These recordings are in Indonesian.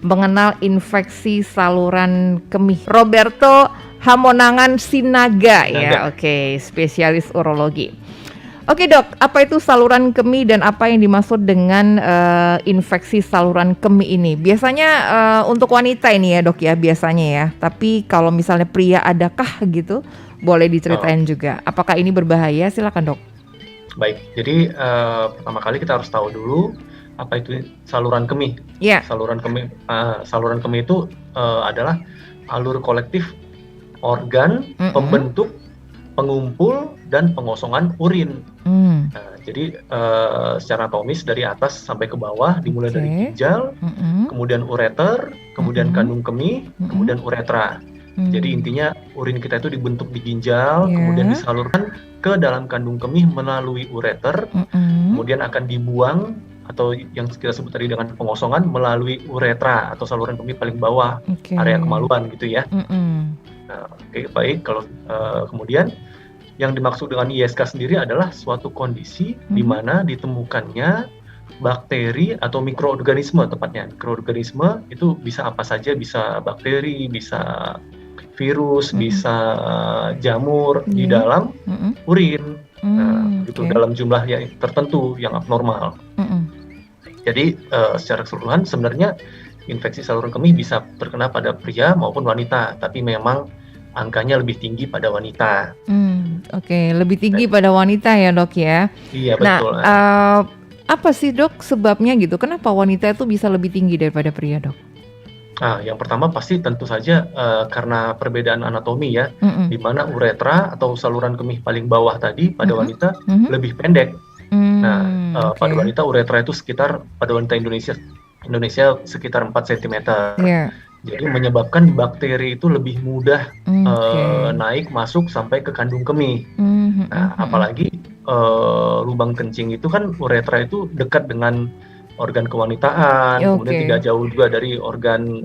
mengenal infeksi saluran kemih. Roberto Hamonangan Sinaga ya, oke, spesialis urologi. Oke dok, apa itu saluran kemih dan apa yang dimaksud dengan infeksi saluran kemih ini? Biasanya untuk wanita ini ya dok ya, biasanya ya. Tapi kalau misalnya pria adakah gitu? Boleh diceritain juga. Apakah ini berbahaya? Silakan dok. Baik, jadi pertama kali kita harus tahu dulu apa itu saluran kemih. Yeah. Saluran kemih itu adalah alur kolektif organ pembentuk, pengumpul, dan pengosongan urin. Jadi secara anatomis dari atas sampai ke bawah dimulai dari ginjal, kemudian ureter, kemudian kandung kemih, kemudian uretra. Jadi intinya urin kita itu dibentuk di ginjal, kemudian disalurkan ke dalam kandung kemih melalui ureter, kemudian akan dibuang atau yang kita sebut tadi dengan pengosongan melalui uretra atau saluran kemih paling bawah, area kemaluan gitu ya. Oke, baik. Kalau kemudian yang dimaksud dengan ISK sendiri adalah suatu kondisi di mana ditemukannya bakteri atau mikroorganisme, tepatnya mikroorganisme itu bisa apa saja, bisa bakteri, bisa virus, bisa jamur di dalam urin, gitu, dalam jumlah yang tertentu yang abnormal. Jadi secara keseluruhan sebenarnya infeksi saluran kemih bisa terkena pada pria maupun wanita, tapi memang angkanya lebih tinggi pada wanita. Oke, lebih tinggi pada wanita ya dok ya. Iya betul. Nah, apa sih dok sebabnya gitu? Kenapa wanita itu bisa lebih tinggi daripada pria dok? Yang pertama pasti tentu saja karena perbedaan anatomi ya, di mana uretra atau saluran kemih paling bawah tadi pada wanita lebih pendek. Pada wanita uretra itu pada wanita Indonesia sekitar 4 cm. Jadi menyebabkan bakteri itu lebih mudah naik masuk sampai ke kandung kemih. Apalagi lubang kencing itu kan uretra itu dekat dengan organ kewanitaan, kemudian tidak jauh juga dari organ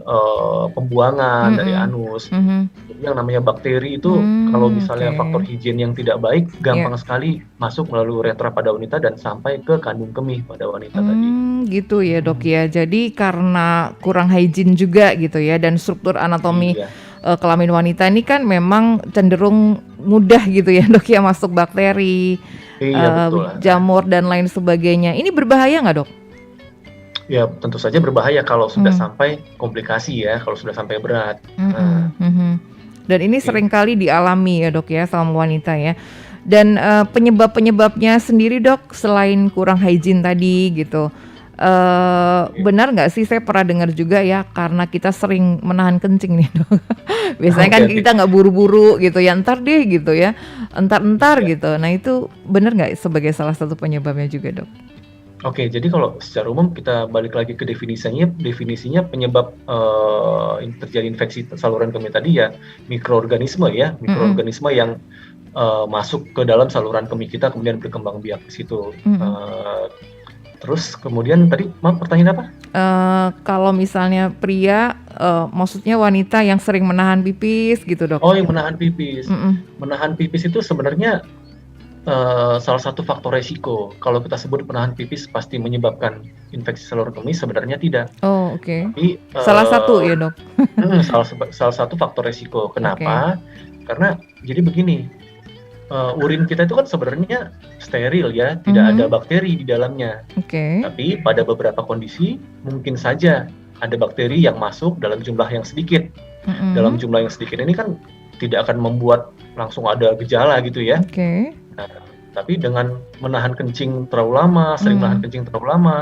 pembuangan dari anus. Jadi yang namanya bakteri itu kalau misalnya faktor higien yang tidak baik, gampang sekali masuk melalui uretra pada wanita dan sampai ke kandung kemih pada wanita tadi. Gitu ya dok ya. Jadi karena kurang hygiene juga gitu ya, dan struktur anatomi kelamin wanita ini kan memang cenderung mudah gitu ya dok ya masuk bakteri, jamur dan lain sebagainya. Ini berbahaya nggak dok? Ya tentu saja berbahaya kalau sudah sampai komplikasi ya, kalau sudah sampai berat. Dan ini seringkali dialami ya dok ya sama wanita ya. Dan penyebab-penyebabnya sendiri dok, selain kurang hygiene tadi gitu, benar nggak sih, saya pernah dengar juga ya, karena kita sering menahan kencing nih dok. Biasanya kan kita nggak buru-buru gitu ya, entar deh gitu ya, entar gitu. Nah itu benar nggak sebagai salah satu penyebabnya juga dok? Oke, jadi kalau secara umum kita balik lagi ke definisinya penyebab terjadi infeksi saluran kemih tadi ya mikroorganisme mikroorganisme yang masuk ke dalam saluran kemih kita kemudian berkembang biak di situ. Terus kemudian tadi pertanyaan apa? Kalau misalnya pria, maksudnya wanita yang sering menahan pipis gitu dok? Oh, yang menahan pipis. Menahan pipis itu sebenarnya salah satu faktor resiko. Kalau kita sebut menahan pipis pasti menyebabkan infeksi saluran kemih, sebenarnya tidak. Oh, oke. Tapi salah satu ya dok? Salah satu faktor resiko. Kenapa? Karena jadi begini, urin kita itu kan sebenarnya steril ya, tidak ada bakteri di dalamnya. Tapi pada beberapa kondisi mungkin saja ada bakteri yang masuk dalam jumlah yang sedikit. Dalam jumlah yang sedikit ini kan tidak akan membuat langsung ada gejala gitu ya. Tapi dengan menahan kencing terlalu lama, sering menahan kencing terlalu lama,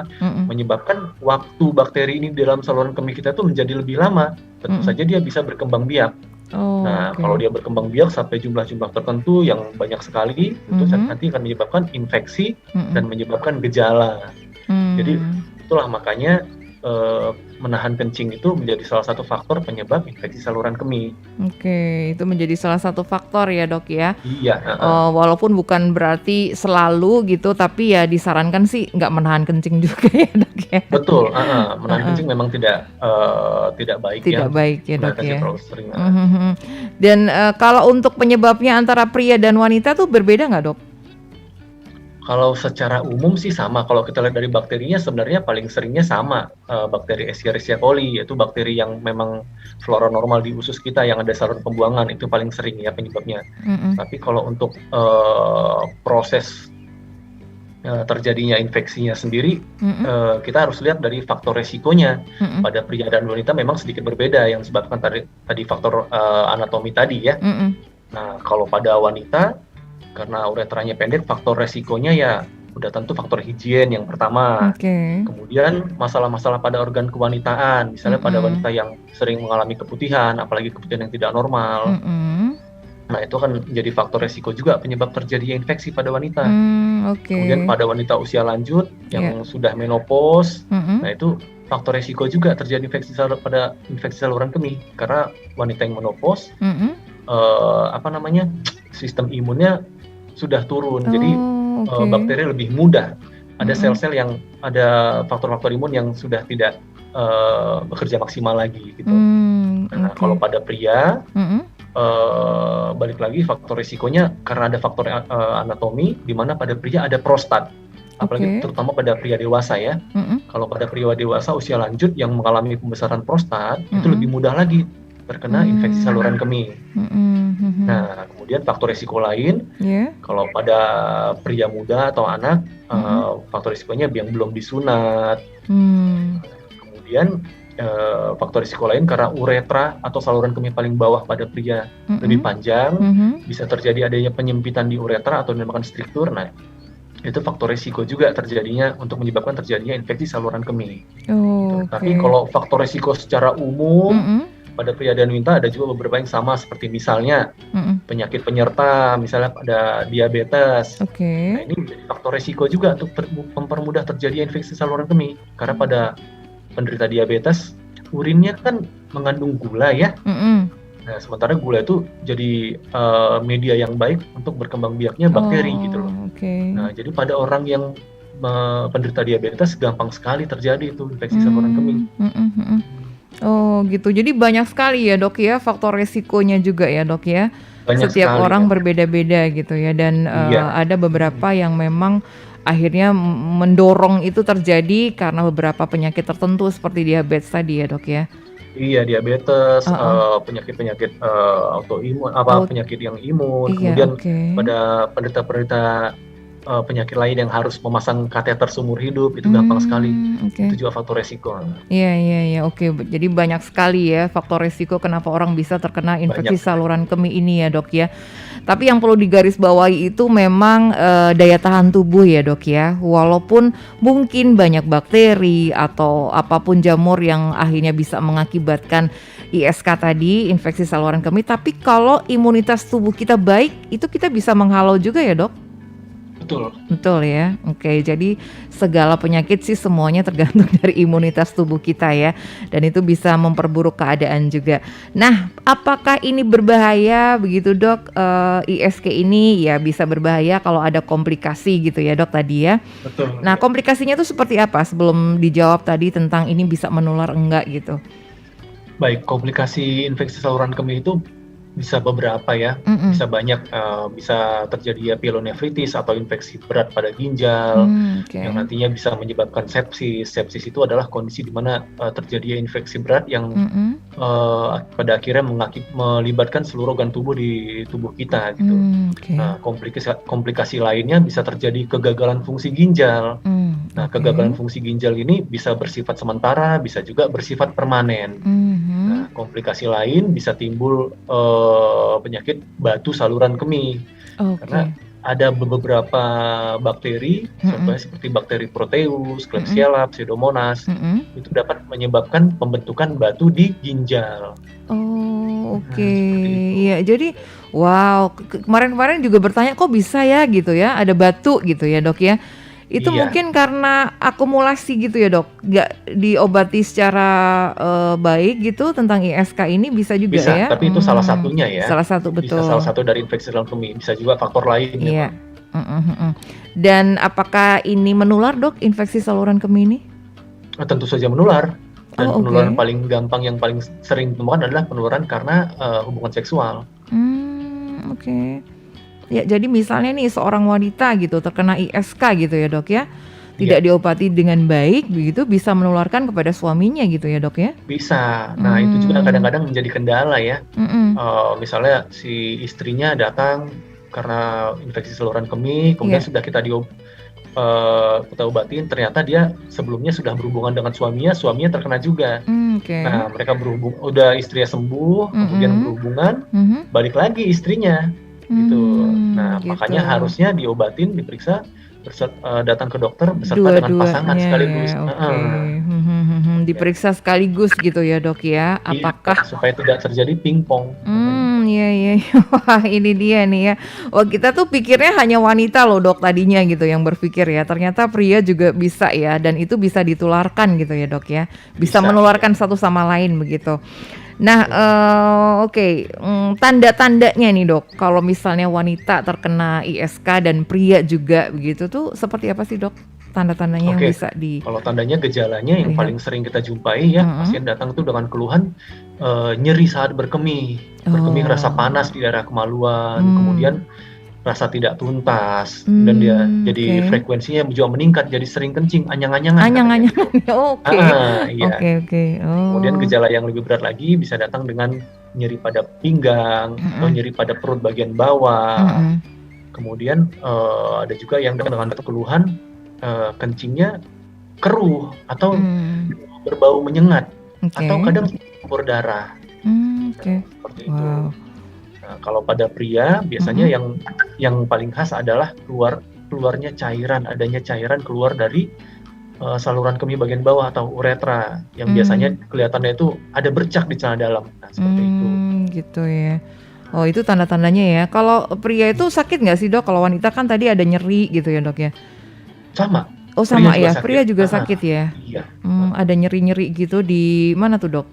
menyebabkan waktu bakteri ini di dalam saluran kemih kita itu menjadi lebih lama. Tentu saja dia bisa berkembang biak. Kalau dia berkembang biak sampai jumlah-jumlah tertentu yang banyak sekali, itu nanti akan menyebabkan infeksi dan menyebabkan gejala. Jadi itulah makanya menahan kencing itu menjadi salah satu faktor penyebab infeksi saluran kemih. Itu menjadi salah satu faktor ya dok ya. Iya. Walaupun bukan berarti selalu gitu, tapi ya disarankan sih nggak menahan kencing juga ya dok ya. Betul, menahan kencing memang tidak baik ya. Tidak baik ya dok ya. Terlalu sering. Dan kalau untuk penyebabnya antara pria dan wanita tuh berbeda nggak dok? Kalau secara umum sih sama, kalau kita lihat dari bakterinya sebenarnya paling seringnya sama, bakteri Escherichia coli, yaitu bakteri yang memang flora normal di usus kita yang ada saluran pembuangan, itu paling sering ya penyebabnya. Tapi kalau untuk proses terjadinya infeksinya sendiri, kita harus lihat dari faktor resikonya. Pada pria dan wanita memang sedikit berbeda yang disebabkan tadi faktor anatomi tadi ya. Nah, kalau pada wanita karena uretranya pendek, faktor resikonya ya udah tentu faktor higien yang pertama. Kemudian masalah-masalah pada organ kewanitaan, misalnya pada wanita yang sering mengalami keputihan, apalagi keputihan yang tidak normal. Nah, itu akan menjadi faktor resiko juga penyebab terjadinya infeksi pada wanita. Kemudian pada wanita usia lanjut yang sudah menopause, nah itu faktor resiko juga terjadi infeksi saluran kemih karena wanita yang menopause sistem imunnya sudah turun, jadi bakteri lebih mudah. Ada sel-sel yang ada faktor-faktor imun yang sudah tidak bekerja maksimal lagi gitu. Nah, kalau pada pria balik lagi faktor risikonya karena ada faktor anatomi, di mana pada pria ada prostat, apalagi terutama pada pria dewasa ya. Kalau pada pria dewasa usia lanjut yang mengalami pembesaran prostat itu lebih mudah lagi terkena infeksi saluran kemih. Nah, kemudian faktor risiko lain, kalau pada pria muda atau anak, faktor risikonya yang belum disunat. Kemudian faktor risiko lain karena uretra atau saluran kemih paling bawah pada pria lebih panjang, bisa terjadi adanya penyempitan di uretra atau dinamakan striktur. Nah, itu faktor risiko juga terjadinya untuk menyebabkan terjadinya infeksi saluran kemih. Tapi kalau faktor risiko secara umum pada pria dan wanita ada juga beberapa yang sama, seperti misalnya penyakit penyerta, misalnya pada diabetes. Nah, ini menjadi faktor risiko juga untuk mempermudah terjadi infeksi saluran kemih, karena pada penderita diabetes urinnya kan mengandung gula ya. Nah, sementara gula itu jadi media yang baik untuk berkembang biaknya bakteri gitu loh. Nah, jadi pada orang yang penderita diabetes gampang sekali terjadi itu infeksi saluran kemih. Oh gitu, jadi banyak sekali ya dok ya faktor resikonya juga ya dok ya. Banyak Setiap sekali, orang ya. berbeda-beda gitu ya, dan ada beberapa yang memang akhirnya mendorong itu terjadi karena beberapa penyakit tertentu seperti diabetes tadi ya dok ya. Iya, diabetes, penyakit-penyakit autoimun, penyakit yang imun, Iya, kemudian pada penderita-penderita penyakit lain yang harus memasang kateter seumur hidup, itu gampang sekali. Itu juga faktor resiko. Iya, oke. Jadi banyak sekali ya faktor resiko kenapa orang bisa terkena infeksi saluran kemih ini ya dok ya. Tapi yang perlu digarisbawahi itu memang daya tahan tubuh ya dok ya. Walaupun mungkin banyak bakteri atau apapun jamur yang akhirnya bisa mengakibatkan ISK tadi, infeksi saluran kemih, tapi kalau imunitas tubuh kita baik, itu kita bisa menghalau juga ya dok? Betul ya. Oke, jadi segala penyakit sih semuanya tergantung dari imunitas tubuh kita ya, dan itu bisa memperburuk keadaan juga. Nah, apakah ini berbahaya begitu dok? ISK ini ya bisa berbahaya kalau ada komplikasi gitu ya dok tadi ya. Betul. Nah, komplikasinya itu seperti apa sebelum dijawab tadi tentang ini bisa menular enggak gitu? Baik, komplikasi infeksi saluran kemih itu bisa beberapa ya, bisa banyak, bisa terjadi ya pyelonefritis atau infeksi berat pada ginjal, yang nantinya bisa menyebabkan sepsis. Sepsis itu adalah kondisi di mana terjadi infeksi berat yang pada akhirnya melibatkan seluruh organ tubuh di tubuh kita gitu. Nah, komplikasi lainnya bisa terjadi kegagalan fungsi ginjal. Nah, kegagalan fungsi ginjal ini bisa bersifat sementara, bisa juga bersifat permanen. Nah, komplikasi lain bisa timbul penyakit batu saluran kemih, karena ada beberapa bakteri, contohnya seperti bakteri Proteus, Klebsiella, Pseudomonas, itu dapat menyebabkan pembentukan batu di ginjal. Iya, jadi wow, kemarin-kemarin juga bertanya kok bisa ya gitu ya, ada batu gitu ya dok ya. Itu mungkin karena akumulasi gitu ya dok, nggak diobati secara baik gitu tentang ISK ini bisa juga bisa, ya? Tapi itu salah satunya ya. Salah satu, betul. Bisa salah satu dari infeksi saluran kemih, bisa juga faktor lain. Iya. Dan apakah ini menular dok, infeksi saluran kemih ini? Tentu saja menular. Dan penularan paling gampang yang paling sering ditemukan adalah penularan karena hubungan seksual. Ya, jadi misalnya nih seorang wanita gitu terkena ISK gitu ya dok ya, tidak Iya, diobati dengan baik begitu bisa menularkan kepada suaminya gitu ya dok ya? bisa. Nah, itu juga Hmm, kadang-kadang menjadi kendala ya. mm-mm. Misalnya si istrinya datang karena infeksi saluran kemih, kemudian Iya, sudah kita obatin, ternyata dia sebelumnya sudah berhubungan dengan suaminya terkena juga. oke. Nah, mereka udah istrinya sembuh, kemudian Mm-mm, berhubungan, mhm. balik lagi istrinya, gitu. Nah, Gitu. makanya harusnya diobatin, diperiksa, datang ke dokter beserta dengan pasangan Dua-duanya ya, sekaligus. oke. Heeh, ya. Diperiksa sekaligus gitu ya dok ya, Iya, apakah supaya tidak terjadi pingpong. iya iya, iya. Wah ini dia nih ya. Wah kita tuh pikirnya hanya wanita loh dok tadinya gitu yang berpikir ya. Ternyata pria juga bisa ya dan itu bisa ditularkan gitu ya dok ya. Bisa Bisa, iya. menularkan satu sama lain begitu. Nah Betul. oke, tanda-tandanya nih dok. Kalau misalnya wanita terkena ISK dan pria juga begitu tuh seperti apa sih dok? Tanda-tandanya yang Oke, bisa dilihat. kalau tandanya gejalanya yang paling sering kita jumpai ya, Mm-mm. pasien datang tuh dengan keluhan nyeri saat berkemih rasa Oh, panas di daerah kemaluan, hmm, kemudian rasa tidak tuntas, dan dia jadi oke. frekuensinya juga meningkat, jadi sering kencing, anyang-anyangan katanya Anyang-anyangan gitu. ya, oke. Iya. Oke oke, Kemudian oh, gejala yang lebih berat lagi bisa datang dengan nyeri pada pinggang atau mhm nyeri pada perut bagian bawah. mhm, Kemudian ada juga yang datang dengan keluhan kencingnya keruh atau mmm, berbau menyengat oke, atau kadang berdarah. oke. Seperti itu. Wow, Nah, kalau pada pria biasanya mhm, yang paling khas adalah keluarnya cairan, adanya cairan keluar dari saluran kemih bagian bawah atau uretra yang biasanya mmm, kelihatannya itu ada bercak di celana dalam. Nah, seperti itu. gitu ya. Oh itu tanda-tandanya ya. Kalau pria itu sakit nggak sih Dok? Kalau wanita kan tadi ada nyeri gitu ya Dok ya? Sama, Oh pria sama juga ya, sakit. pria juga sakit ya? Iya. Heeh. Ada nyeri-nyeri gitu di mana tuh Dok?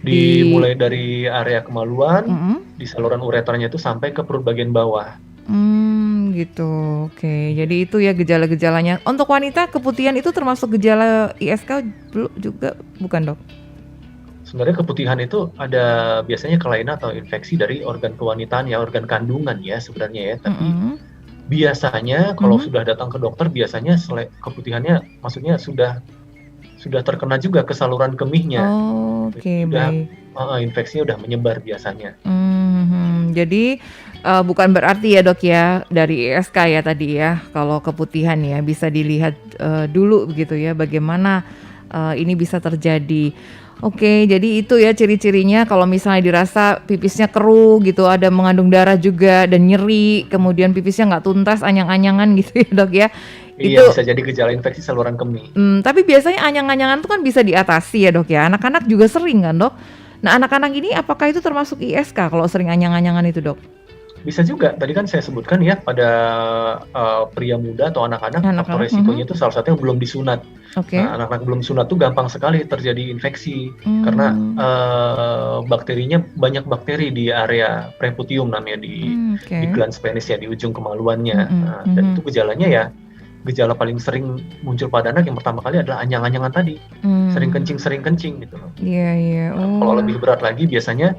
Di Dimulai dari area kemaluan, mhm? di saluran uretranya itu sampai ke perut bagian bawah. Gitu. Oke. Iya. Jadi itu ya gejala-gejalanya. Untuk wanita keputihan itu termasuk gejala ISK juga bukan, Dok? Sebenarnya keputihan itu ada biasanya kelainan atau infeksi dari organ kewanitaan ya, organ kandungan ya sebenarnya ya. Tapi Mhm. biasanya kalau Mhm. sudah datang ke dokter biasanya keputihannya maksudnya sudah terkena juga ke saluran kemihnya. Jadi Oke, udah baik. infeksinya udah menyebar biasanya. Jadi, bukan berarti ya, Dok, ya, dari ISK ya tadi ya, kalau keputihan ya bisa dilihat, dulu begitu ya bagaimana, ini bisa terjadi. Oke, jadi itu ya ciri-cirinya kalau misalnya dirasa pipisnya keruh gitu, ada mengandung darah juga dan nyeri, kemudian pipisnya nggak tuntas, anyang-anyangan gitu ya, Dok, ya. Iya, Itu bisa jadi gejala infeksi saluran kemih. tapi biasanya anyang-anyangan itu kan bisa diatasi ya, Dok, ya. Anak-anak juga sering kan, Dok. Nah, anak-anak ini apakah itu termasuk ISK kalau sering anyang-anyangan itu, Dok? Bisa juga, tadi kan saya sebutkan ya pada pria muda atau anak-anak faktor Anak-anak resikonya itu salah satunya belum disunat. oke. Nah, anak-anak belum disunat tuh gampang sekali terjadi infeksi karena Mmm, bakterinya banyak bakteri di area preputium namanya di oke. glans penis ya di ujung kemaluannya. Mhm Nah, dan mhm. itu gejalanya ya gejala paling sering muncul pada anak yang pertama kali adalah anyang-anyangan tadi, Mmm, sering kencing gitu loh. iya iya, Nah, kalau oh, lebih berat lagi biasanya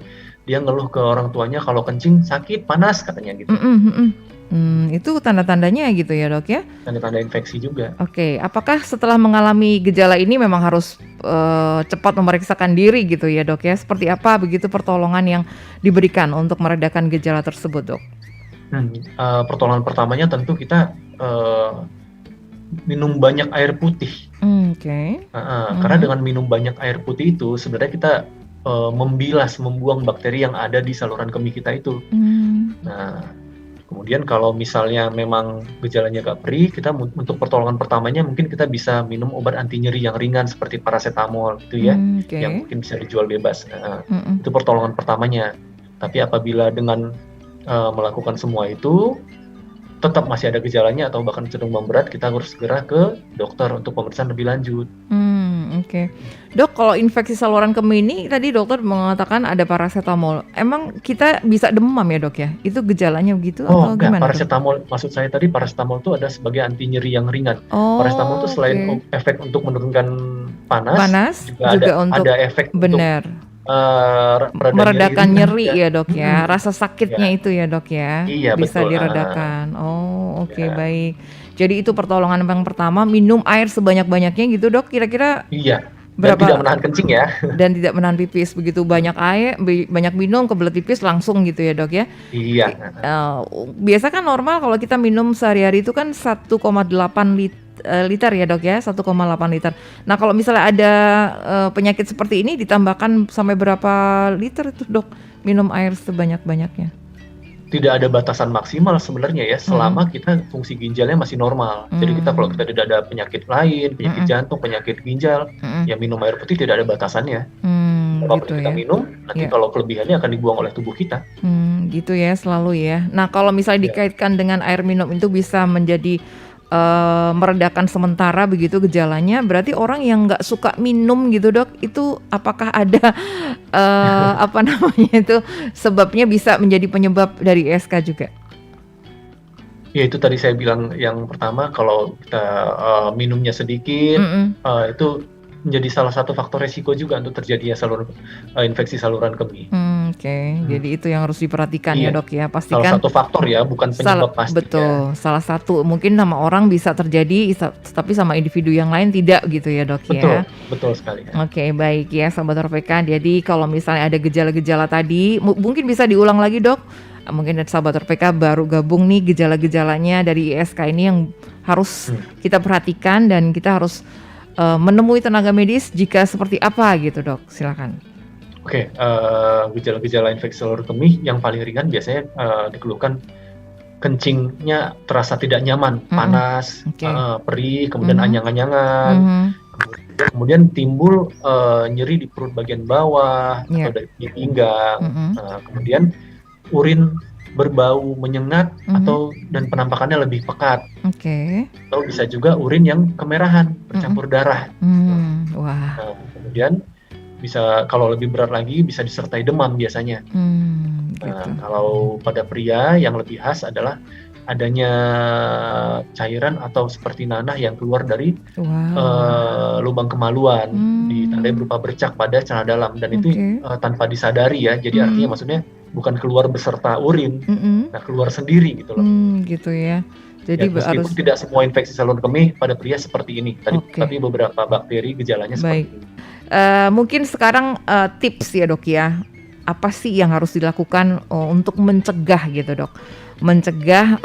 dia ngeluh ke orang tuanya kalau kencing sakit, panas katanya gitu. mhm mhm. Itu tanda-tandanya gitu ya, Dok, ya? Tanda-tanda infeksi juga. Oke, apakah setelah mengalami gejala ini memang harus, cepat memeriksakan diri gitu ya, Dok, ya? Seperti apa begitu pertolongan yang diberikan untuk meredakan gejala tersebut, Dok? Pertolongan pertamanya tentu kita, minum banyak air putih, Oke. heeh, karena Mhm. dengan minum banyak air putih itu sebenarnya kita, membuang bakteri yang ada di saluran kemih kita itu. Mmm, Nah, kemudian kalau misalnya memang gejalanya agak perih, kita untuk pertolongan pertamanya mungkin kita bisa minum obat anti nyeri yang ringan seperti parasetamol gitu ya, oke. yang mungkin bisa dijual bebas, heeh. Mhm. Itu pertolongan pertamanya. Tapi apabila dengan, melakukan semua itu tetap masih ada gejalanya atau bahkan cenderung memberat, kita harus segera ke dokter untuk pemeriksaan lebih lanjut. Oke. Dok, kalau infeksi saluran kemih ini tadi dokter mengatakan ada parasetamol. Emang kita bisa demam ya, Dok, ya? Itu gejalanya begitu Oh, atau enggak, gimana tuh? parasetamol maksud saya tadi parasetamol itu ada sebagai anti nyeri yang ringan. Parasetamol itu selain Oke. efek untuk menurunkan panas, Panas juga juga untuk ada efek untuk benar. Mereda nyeri Meredakan ringan nyeri juga. ya, Dok, ya? Rasa sakitnya Iya. itu ya, Dok, ya? Iya Bisa betul, diredakan. Oh, oke, iya. baik. Jadi itu pertolongan yang pertama, minum air sebanyak-banyaknya gitu, Dok, kira-kira Iya, dan tidak berapa menahan kencing ya. dan tidak menahan pipis, begitu banyak air banyak minum kebelet pipis langsung gitu ya, Dok, ya? Iya, Eee, biasa kan normal kalau kita minum sehari-hari itu kan 1,8 liter ya, Dok, ya, 1,8 liter. Nah, kalau misalnya ada, penyakit seperti ini ditambahkan sampai berapa liter itu, Dok, minum air sebanyak-banyaknya? tidak ada batasan maksimal sebenarnya ya, Mhm, selama kita fungsi ginjalnya masih normal. Jadi kalau kita mmm, tidak ada penyakit lain, penyakit mhm, jantung, penyakit ginjal, mhm, ya minum air putih tidak ada batasannya. Berapapun gitu yang kita ya? minum, nanti Iya, kalau kelebihannya akan dibuang oleh tubuh kita. gitu ya selalu ya. Nah, kalau misalnya Ya. dikaitkan dengan air minum itu bisa menjadi, meredakan sementara begitu gejalanya, berarti orang yang nggak suka minum gitu, Dok, itu apakah ada, apa namanya itu, sebabnya bisa menjadi penyebab dari ISK juga? Ya itu tadi saya bilang yang pertama kalau kita, minumnya sedikit, Mhm. itu menjadi salah satu faktor resiko juga untuk terjadinya infeksi saluran kemih. Oke. Mhm. Jadi itu yang harus diperhatikan ya, Iya, Dok, ya. salah Pastikan satu faktor ya, bukan penyebab pastinya. betul, salah satu mungkin sama orang bisa terjadi tapi sama individu yang lain tidak gitu ya, Dok, Betul, ya. betul sekali ya. Oke, baik ya Sobat RPK. Jadi kalau misalnya ada gejala-gejala tadi mungkin bisa diulang lagi, Dok. Mungkin Sobat RPK baru gabung nih gejala-gejalanya dari ISK ini yang harus Hmm. kita perhatikan dan kita harus, menemui tenaga medis jika seperti apa gitu, Dok. Silakan. Oke, gejala-gejala infeksi saluran kemih yang paling ringan biasanya, dikeluhkan kencingnya terasa tidak nyaman, Mhm, panas, oke. perih, kemudian Mhm, anyang-anyangan, mhm, kemudian timbul, nyeri di perut bagian bawah atau iya, dari pinggang, mhm, kemudian urin berbau menyengat mhm, dan penampakannya lebih pekat, oke, atau bisa juga urin yang kemerahan, mhm, bercampur darah. wah, Kemudian bisa kalau lebih berat lagi bisa disertai demam biasanya. gitu, Kalau pada pria yang lebih khas adalah adanya cairan atau seperti nanah yang keluar dari, wow, lubang kemaluan, ditandai mmm, berupa bercak pada celana dalam dan itu, oke, tanpa disadari ya. Jadi artinya mhm, maksudnya bukan keluar beserta urin, mhm, nah keluar sendiri gitu loh. gitu ya. Jadi Ya meskipun harus tidak semua infeksi saluran kemih pada pria seperti ini, oke, tapi beberapa bakteri gejalanya baik. seperti ini. Mungkin sekarang, tips ya, Dok, ya. Apa sih yang harus dilakukan, untuk mencegah gitu, Dok? Mencegah,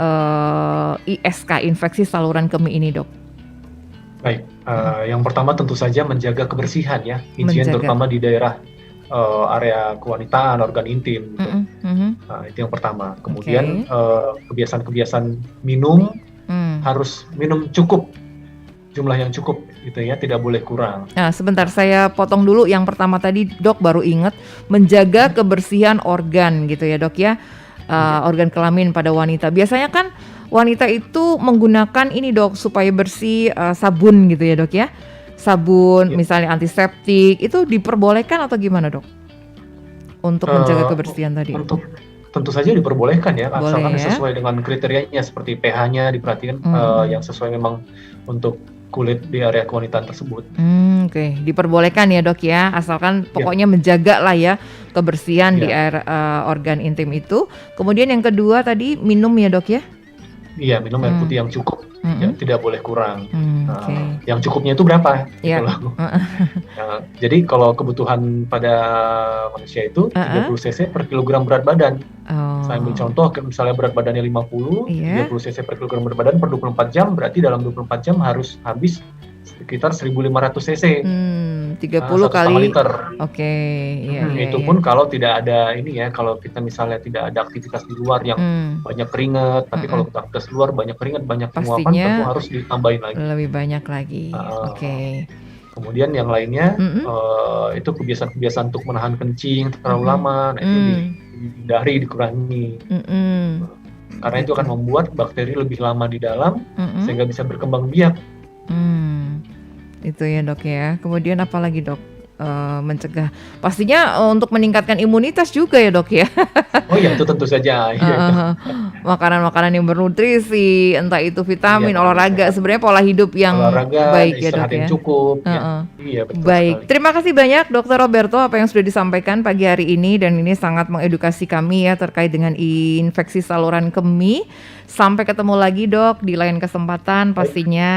ISK, infeksi saluran kemih ini, Dok? Baik, Mhm, yang pertama tentu saja menjaga kebersihan ya, higien menjaga. terutama di daerah, area kewanitaan, organ intim gitu. Mhm, mhm, Nah, itu yang pertama. Kemudian, oke, kebiasaan-kebiasaan minum mmm. harus minum cukup, jumlah yang cukup gitu ya, tidak boleh kurang. Nah, sebentar Nah, saya potong dulu yang pertama tadi, Dok, baru inget, menjaga kebersihan organ gitu ya, Dok, ya, iya, organ kelamin pada wanita. Biasanya kan wanita itu menggunakan ini, Dok, supaya bersih, sabun gitu ya, Dok, ya. Sabun iya, misalnya antiseptik, itu diperbolehkan atau gimana, Dok? Untuk menjaga eee, kebersihan tadi? untuk tentu saja diperbolehkan ya, Boleh asalkan ya? sesuai dengan kriterianya seperti pH-nya diperhatikan, Mhm. yang sesuai memang untuk kulit di area kewanitaan tersebut. Oke, diperbolehkan ya, Dok, ya, asalkan Iya, pokoknya menjaga lah ya kebersihan di iya. organ intim itu. Kemudian yang kedua tadi minum ya, Dok, ya? Iya, minum air Mmm, putih yang cukup, ya mhm, tidak boleh kurang. oke. Yang cukupnya itu berapa? Gitu Iya, loh. heeh, Jadi kalau kebutuhan pada manusia itu heeh, 30 cc per kilogram berat badan. Saya ambil oh, contoh misalnya berat badannya 50, iya, 30 cc per kilogram berat badan per 24 jam, berarti dalam 24 jam harus habis sekitar 1.500 cc, 30 1,5 kali liter. oke, iya, iya, Itu iya, pun kalau tidak ada ini ya, kalau kita misalnya tidak ada aktivitas di luar yang mmm, banyak keringat, tapi kalau mhm, kita aktivitas di luar banyak keringat, banyak penguapan, tentu pastinya harus ditambahin lagi. lebih banyak lagi, Heeh. oke, Kemudian yang lainnya, mhm, itu kebiasaan-kebiasaan untuk menahan kencing terlalu mhm, lama, nah itu mmm, dihindari, dikurangi. mhm, Karena itu gitu, akan membuat bakteri lebih lama di dalam, mhm, sehingga bisa berkembang biak. mmm. Itu ya, Dok, ya. Kemudian apa lagi, Dok? mencegah. Pastinya untuk meningkatkan imunitas juga ya Dok ya? Oh iya, itu tentu saja, iya itu. Makanan-makanan yang bernutrisi, entah itu Iya, vitamin, makanan olahraga, sehat, sebenarnya pola hidup yang olahraga, baik ya Dok istirahat yang ya? cukup ya. Heeh. Iya, betul sekali. Baik, terima kasih banyak Dokter Roberto apa yang sudah disampaikan pagi hari ini dan ini sangat mengedukasi kami ya terkait dengan infeksi saluran kemih. Sampai ketemu lagi Dok di lain kesempatan Baik, pastinya,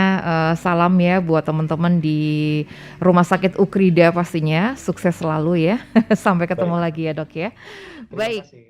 salam ya buat teman-teman di Rumah Sakit Ukrida pastinya, sukses selalu ya. Sampai ketemu baik. lagi ya Dok ya. Terima Baik. kasih.